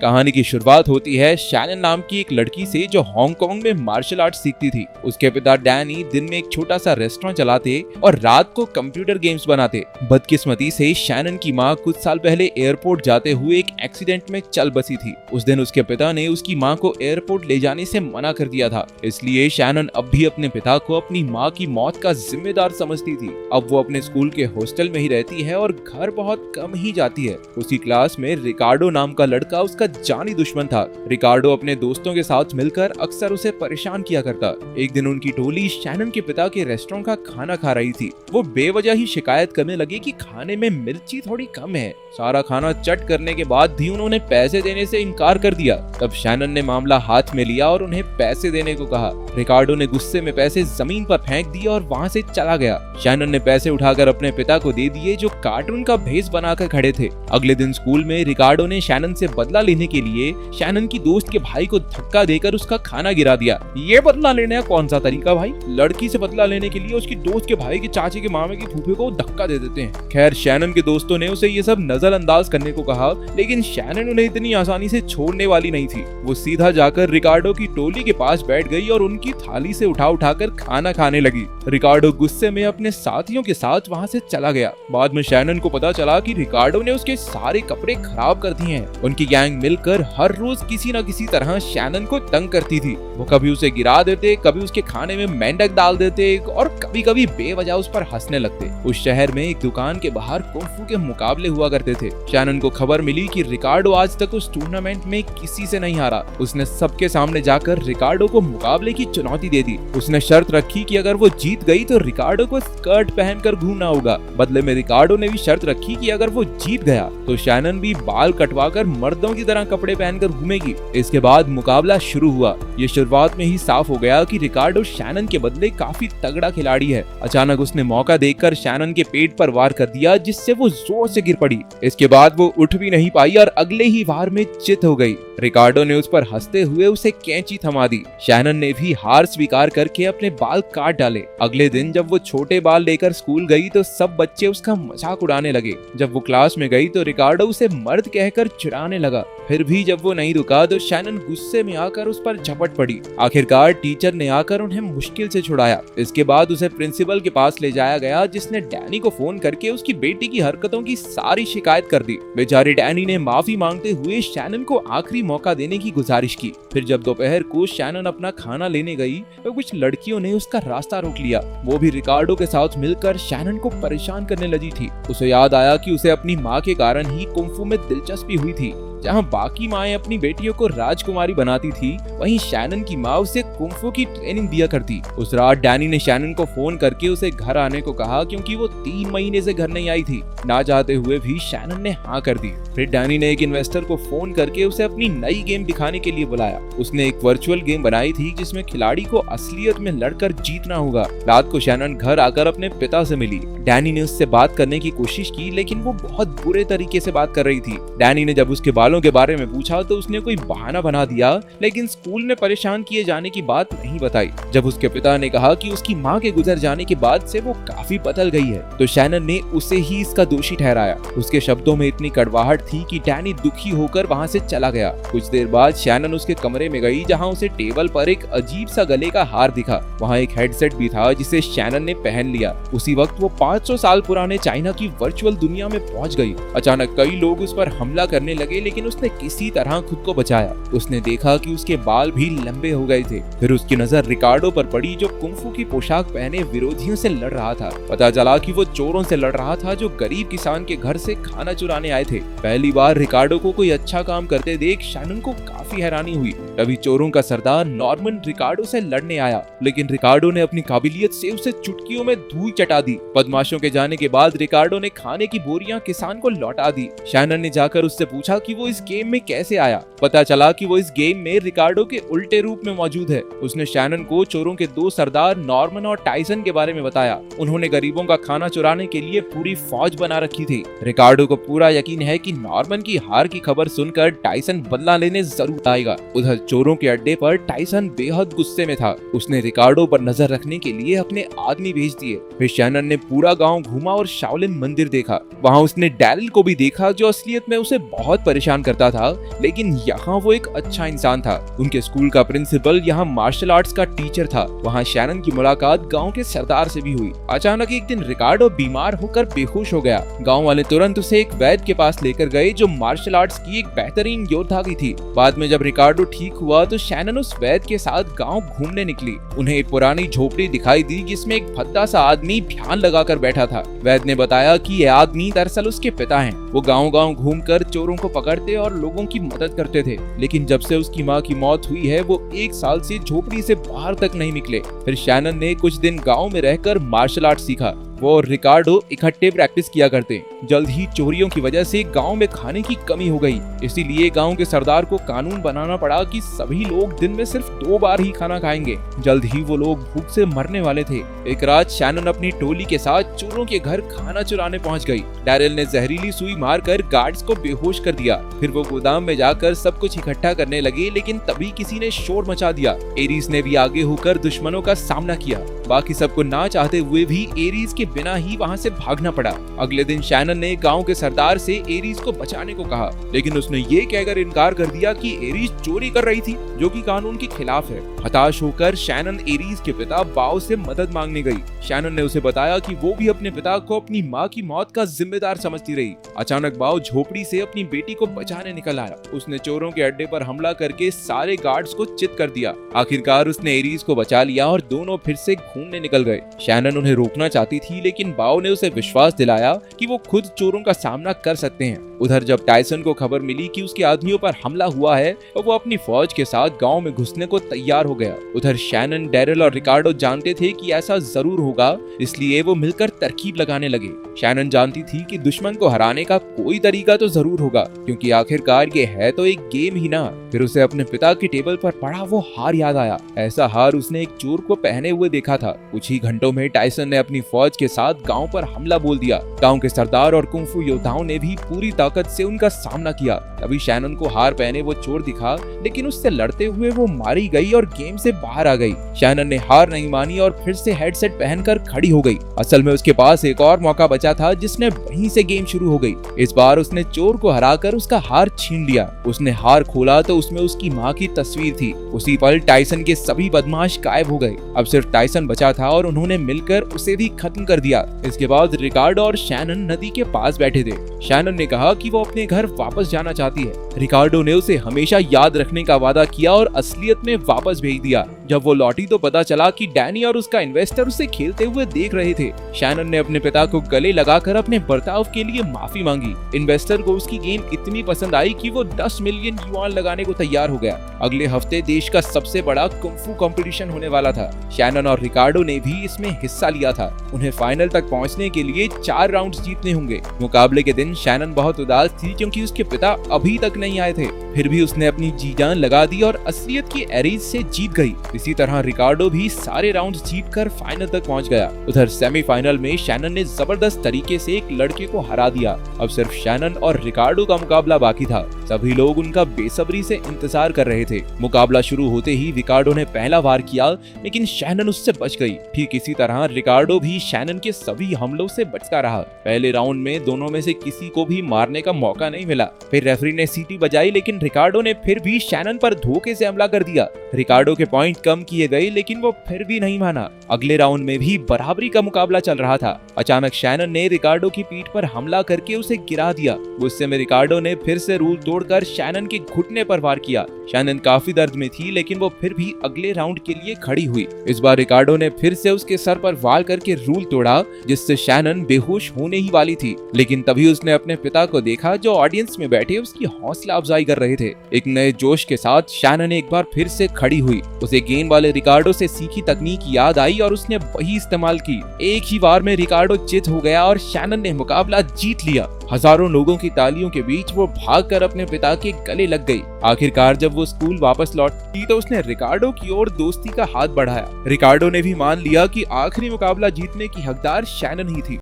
कहानी की शुरुआत होती है शैनन नाम की एक लड़की से जो हांगकांग में मार्शल आर्ट सीखती थी। उसके पिता डैनी दिन में एक छोटा सा रेस्टोरेंट चलाते और रात को कंप्यूटर गेम्स बनाते। बदकिस्मती से शैनन की माँ कुछ साल पहले एयरपोर्ट जाते हुए एक एक्सीडेंट में चल बसी थी। उस दिन उसके पिता ने उसकी माँ को एयरपोर्ट ले जाने से मना कर दिया था, इसलिए शैनन अब भी अपने पिता को अपनी माँ की मौत का जिम्मेदार समझती थी। अब वो अपने स्कूल के हॉस्टल में ही रहती है और घर बहुत कम ही जाती है। उसी क्लास में रिकार्डो नाम का लड़का उसका जानी दुश्मन था। रिकार्डो अपने दोस्तों के साथ मिलकर अक्सर उसे परेशान किया करता। एक दिन उनकी टोली शैनन के पिता के रेस्टोरेंट का खाना खा रही थी। वो बेवजह ही शिकायत करने लगे कि खाने में मिर्ची थोड़ी कम है। सारा खाना चट करने के बाद भी उन्होंने पैसे देने से इनकार कर दिया। तब शैनन ने मामला हाथ में लिया और उन्हें पैसे देने को कहा। रिकार्डो ने गुस्से में पैसे जमीन पर फेंक दिए और वहाँ से चला गया। शैनन ने पैसे उठाकर अपने पिता को दे दिए जो कार्टून का भेस बनाकर खड़े थे। अगले दिन स्कूल में रिकार्डो ने शैनन से बदला लेने के लिए शैनन की दोस्त के भाई को धक्का देकर उसका खाना गिरा दिया। ये बदला लेने का कौन सा तरीका भाई? लड़की से बदला लेने के लिए उसकी दोस्त के भाई के चाचे के मामे के फूफे को धक्का दे देते हैं। खैर शैनन के दोस्तों ने उसे ये सब नजरअंदाज करने को कहा, लेकिन शैनन उन्हें इतनी आसानी से छोड़ने वाली नहीं थी। वो सीधा जाकर रिकार्डो की टोली के पास बैठ गई और उनकी थाली से उठाकर खाना खाने लगी। रिकार्डो गुस्से में अपने साथियों के साथ वहाँ से चला गया। बाद में शैनन को पता चला कि रिकार्डो ने उसके सारे कपड़े खराब कर दिए हैं। उनकी गैंग मिलकर हर रोज किसी न किसी तरह शैनन को तंग करती थी। वो कभी उसे गिरा देते, कभी उसके खाने में मेंढक डाल देते और कभी कभी बेवजह उस पर हंसने लगते। उस शहर में एक दुकान के बाहर कुंफू के मुकाबले हुआ करते थे। शैनन को खबर मिली कि रिकार्डो आज तक उस टूर्नामेंट में किसी से नहीं हारा। उसने सबके सामने जाकर रिकार्डो को मुकाबले की चुनौती दे दी। उसने शर्त रखी कि अगर वो जीत गई तो रिकार्डो को स्कर्ट पहनकर घूमना होगा। बदले में रिकार्डो ने भी शर्त रखी कि अगर वो जीत गया तो शैनन भी बाल कटवाकर मर्दों की तरह कपड़े पहनकर घूमेगी। इसके बाद मुकाबला शुरू हुआ। ये शुरुआत में ही साफ हो गया कि रिकार्डो शैनन के बदले काफी तगड़ा खिलाड़ी है। अचानक उसने मौका देखकर शैनन के पेट पर वार कर दिया, जिससे वो जोर से गिर पड़ी। इसके बाद वो उठ भी नहीं पाई और अगले ही वार में चित हो गई। रिकार्डो ने उस पर हंसते हुए उसे कैंची थमा दी। शैनन ने भी हार स्वीकार करके अपने बाल काट डाले। अगले दिन जब वो छोटे बाल लेकर स्कूल गई तो सब बच्चे उसका मजाक उड़ाने लगे। जब वो क्लास में गई तो रिकार्डो उसे मर्द कहकर चिढ़ाने लगा। फिर भी जब वो नहीं रुका तो शैनन गुस्से में आकर उस पर झपट पड़ी। आखिरकार टीचर ने आकर उन्हें मुश्किल से छुड़ाया। इसके बाद उसे प्रिंसिपल के पास ले जाया गया, जिसने डैनी को फोन करके उसकी बेटी की हरकतों की सारी शिकायत कर दी। बेचारे डैनी ने माफी मांगते हुए शैनन को आखिरी मौका देने की गुजारिश की। फिर जब दोपहर को शैनन अपना खाना लेने गई तो कुछ लड़कियों ने उसका रास्ता रोक लिया। वो भी रिकार्डो के साथ मिलकर शैनन को परेशान करने लगी थी। उसे याद आया कि उसे अपनी माँ के कारण ही कुंफू में दिलचस्पी हुई थी। जहाँ बाकी माएं अपनी बेटियों को राजकुमारी बनाती थी, वहीं शैनन की माँ उसे कुंफू की ट्रेनिंग दिया करती। उस रात डैनी ने शैनन को फोन करके उसे घर आने को कहा, क्योंकि वो 3 महीने से घर नहीं आई थी। ना चाहते हुए भी शैनन ने हाँ कर दी। फिर डैनी ने एक इन्वेस्टर को फोन करके उसे अपनी नई गेम दिखाने के लिए बुलाया। उसने एक वर्चुअल गेम बनाई थी जिसमें खिलाड़ी को असलियत में लड़कर जीतना होगा। रात को शैनन घर आकर अपने पिता से मिली। डैनी ने उससे बात करने की कोशिश की, लेकिन वो बहुत बुरे तरीके से बात कर रही थी। डैनी ने जब उसके बालों के बारे में पूछा तो उसने कोई बहाना बना दिया, लेकिन स्कूल में परेशान किए जाने की बात नहीं बताई। जब उसके पिता ने कहा कि उसकी माँ के गुजर जाने के बाद से वो काफी बदल गई है, तो शैनन ने उसे ही इसका दोषी ठहराया। उसके शब्दों में इतनी कड़वाहट थी कि डैनी दुखी होकर वहाँ से चला गया। कुछ देर बाद शैनन उसके कमरे में गई, जहाँ उसे टेबल पर एक अजीब सा गले का हार दिखा। वहाँ एक हेडसेट भी था जिसे शैनन ने पहन लिया। उसी वक्त वो 500 साल पुराने चाइना की वर्चुअल दुनिया में पहुंच गई। अचानक कई लोग उस पर हमला करने लगे, लेकिन उसने किसी तरह खुद को बचाया। उसने देखा कि उसके बाल भी लंबे हो गए थे। फिर उसकी नजर रिकार्डो पर पड़ी, जो कुंफू की पोशाक पहने विरोधियों से लड़ रहा था। पता चला कि वो चोरों से लड़ रहा था जो गरीब किसान के घर से खाना चुराने आए थे। पहली बार रिकार्डो को कोई अच्छा काम करते देख शैनन को काफी हैरानी हुई। तभी चोरों का सरदार नॉर्मन रिकार्डो से लड़ने आया, लेकिन रिकार्डो ने अपनी काबिलियत से उसे चुटकियों में धूल चटा दी। बदमाशों के जाने के बाद रिकार्डो ने खाने की बोरियां किसान को लौटा दी। शैनन ने जाकर उससे पूछा कि वो इस गेम में कैसे आया। पता चला कि वो इस गेम में रिकार्डो के उल्टे रूप में मौजूद है। उसने शैनन को चोरों के 2 सरदार नॉर्मन और टाइसन के बारे में बताया। उन्होंने गरीबों का खाना चुराने के लिए पूरी फौज बना रखी थी। रिकार्डो को पूरा यकीन है कि नॉर्मन की हार की खबर सुनकर टाइसन बदला लेने जरूर आएगा। उधर चोरों के अड्डे पर टाइसन बेहद गुस्से में था। उसने रिकार्डो पर नजर रखने के लिए अपने आदमी भेज दिए। फिर शैनन ने पूरा गांव घूमा और शाओलिन मंदिर देखा। वहां उसने डैरिल को भी देखा, जो असलियत में उसे बहुत परेशान परेशान करता था, लेकिन यहाँ वो एक अच्छा इंसान था। उनके स्कूल का प्रिंसिपल यहाँ मार्शल आर्ट्स का टीचर था। वहाँ शैनन की मुलाकात गांव के सरदार से भी हुई। अचानक एक दिन रिकार्डो बीमार होकर बेहोश हो गया। गांव वाले तुरंत उसे एक वैद्य के पास लेकर गए जो मार्शल आर्ट्स की एक बेहतरीन योद्धा की थी। बाद में जब रिकार्डो ठीक हुआ तो शैनन उस वैद्य के साथ गांव घूमने निकली। उन्हें एक पुरानी झोपड़ी दिखाई दी जिसमें एक भद्दा सा आदमी ध्यान लगाकर बैठा था। वैद्य ने बताया कि यह आदमी दरअसल उसके पिता हैं। वो गांव-गांव घूमकर चोरों को पकड़ते और लोगों की मदद करते थे, लेकिन जब से उसकी माँ की मौत हुई है वो 1 साल से झोपड़ी से बाहर तक नहीं निकले। फिर शैनन ने कुछ दिन गांव में रहकर मार्शल आर्ट सीखा। वो और रिकार्डो इकट्ठे प्रैक्टिस किया करते। जल्द ही चोरियों की वजह से गांव में खाने की कमी हो गई, इसीलिए गांव के सरदार को कानून बनाना पड़ा कि सभी लोग दिन में सिर्फ 2 बार ही खाना खाएंगे। जल्द ही वो लोग भूख से मरने वाले थे। एक रात शैनन अपनी टोली के साथ चोरों के घर खाना चुराने पहुंच गई। डैरिल ने जहरीली सुई मारकर गार्ड्स को बेहोश कर दिया। फिर वो गोदाम में जाकर सब कुछ इकट्ठा करने लगे, लेकिन तभी किसी ने शोर मचा दिया। एरीज ने भी आगे होकर दुश्मनों का सामना किया। बाकी सबको ना चाहते हुए भी एरीज के बिना ही वहां से भागना पड़ा। अगले दिन शैनन ने गांव के सरदार से एरीज को बचाने को कहा, लेकिन उसने ये कहकर इनकार कर दिया कि एरीज चोरी कर रही थी, जो कि कानून के खिलाफ है। हताश होकर शैनन एरीज के पिता बाव से मदद मांगने गई। शैनन ने उसे बताया कि वो भी अपने पिता को अपनी माँ की मौत का जिम्मेदार समझती रही। अचानक बाव झोपड़ी से अपनी बेटी को बचाने निकल आया। उसने चोरों के अड्डे पर हमला करके सारे गार्ड्स को चित कर दिया। आखिरकार उसने एरीज को बचा लिया और दोनों फिर से घूमने निकल गए। शैनन उन्हें रोकना चाहती थी, लेकिन बाव ने उसे विश्वास दिलाया कि वो खुद चोरों का सामना कर सकते हैं। उधर जब टायसन को खबर मिली कि उसके आदमियों पर हमला हुआ है तो वो अपनी फौज के साथ गांव में घुसने को तैयार हो गया। उधर शैनन, डैरिल और रिकार्डो जानते थे कि ऐसा जरूर होगा, इसलिए वो मिलकर तरकीब लगाने लगे। शैनन जानती थी कि दुश्मन को हराने का कोई तरीका तो जरूर होगा, क्योंकि आखिरकार ये है तो एक गेम ही ना। फिर उसे अपने पिता की टेबल पर पड़ा वो हार याद आया। ऐसा हार उसने एक चोर को पहने हुए देखा था। कुछ ही घंटों में टायसन ने अपनी फौज के साथ गांव पर हमला बोल दिया। गांव के सरदार और कुंफू योद्धाओं ने भी पूरी ताकत से उनका सामना किया। तभी शैनन को हार पहने वो चोर दिखा, लेकिन उससे लड़ते हुए वो मारी गई और गेम से बाहर आ गई। शैनन ने हार नहीं मानी और फिर से हेडसेट पहनकर खड़ी हो गई। असल में उसके पास एक और मौका बचा था, जिसने वहीं से गेम शुरू हो गई। इस बार उसने चोर को हराकर उसका हार छीन लिया। उसने हार खोला तो उसमें उसकी माँ की तस्वीर थी। उसी पल टायसन के सभी बदमाश गायब हो गए। अब सिर्फ टायसन बचा था और उन्होंने मिलकर उसे भी खत्म कर दिया। इसके बाद रिकार्डो और शैनन नदी के पास बैठे थे। शैनन ने कहा कि वो अपने घर वापस जाना चाहती है। रिकार्डो ने उसे हमेशा याद रखने का वादा किया और असलियत में वापस भेज दिया। जब वो लौटी तो पता चला कि डैनी और उसका इन्वेस्टर उसे खेलते हुए देख रहे थे। शैनन ने अपने पिता को गले लगाकर अपने बर्ताव के लिए माफी मांगी। इन्वेस्टर को उसकी गेम इतनी पसंद आई कि वो 10 मिलियन युआन लगाने को तैयार हो गया। अगले हफ्ते देश का सबसे बड़ा कुंफू कंपटीशन होने वाला था। शैनन और रिकार्डो ने भी इसमें हिस्सा लिया था। उन्हें फाइनल तक पहुंचने के लिए 4 राउंड्स जीतने होंगे। मुकाबले के दिन शैनन बहुत उदास थी, क्योंकि उसके पिता अभी तक नहीं आए थे। फिर भी उसने अपनी जी जान लगा दी और असलियत की एरीज से जीत गई। इसी तरह रिकार्डो भी सारे राउंड्स जीतकर फाइनल तक पहुंच गया। उधर सेमीफाइनल में शैनन ने जबरदस्त तरीके से एक लड़के को हरा दिया। अब सिर्फ शैनन और रिकार्डो का मुकाबला बाकी था। सभी लोग उनका बेसब्री से इंतजार कर रहे थे। मुकाबला शुरू होते ही रिकार्डो ने पहला वार किया, लेकिन शैनन उससे बच गई। ठीक इसी तरह रिकार्डो भी शैनन के सभी हमलों से बचता रहा। पहले राउंड में दोनों में से किसी को भी मारने का मौका नहीं मिला। फिर रेफरी ने सीटी बजाई, लेकिन रिकार्डो ने फिर भी शैनन पर धोखे से हमला कर दिया। रिकार्डो के पॉइंट कम किए गए, लेकिन वो फिर भी नहीं माना। अगले राउंड में भी बराबरी का मुकाबला चल रहा था। अचानक शैनन ने रिकार्डो की पीठ पर हमला करके उसे गिरा दिया। गुस्से में रिकार्डो ने फिर से रूल तोड़कर शैनन के घुटने पर वार किया। शैनन काफी दर्द में थी, लेकिन वो फिर भी अगले राउंड के लिए खड़ी हुई। इस बार रिकार्डो ने फिर से उसके सर पर वार करके रूल तोड़ा, जिससे शैनन बेहोश होने ही वाली थी। लेकिन तभी उसने अपने पिता को देखा, जो ऑडियंस में बैठे उसकी हौसला अफजाई कर रहे थे। एक नए जोश के साथ शैनन एक बार फिर से खड़ी हुई। उसे गेंद वाले रिकार्डो से सीखी तकनीक याद आई और उसने वही इस्तेमाल की। एक ही वार में रिकार्डो चित हो गया और शैनन ने मुकाबला जीत लिया। हजारों लोगों की तालियों के बीच वो भागकर अपने पिता के गले लग गई। आखिरकार जब वो स्कूल वापस लौटी तो उसने रिकार्डो की ओर दोस्ती का हाथ बढ़ाया। रिकार्डो ने भी मान लिया कि आखिरी मुकाबला जीतने की हकदार शैनन ही थी।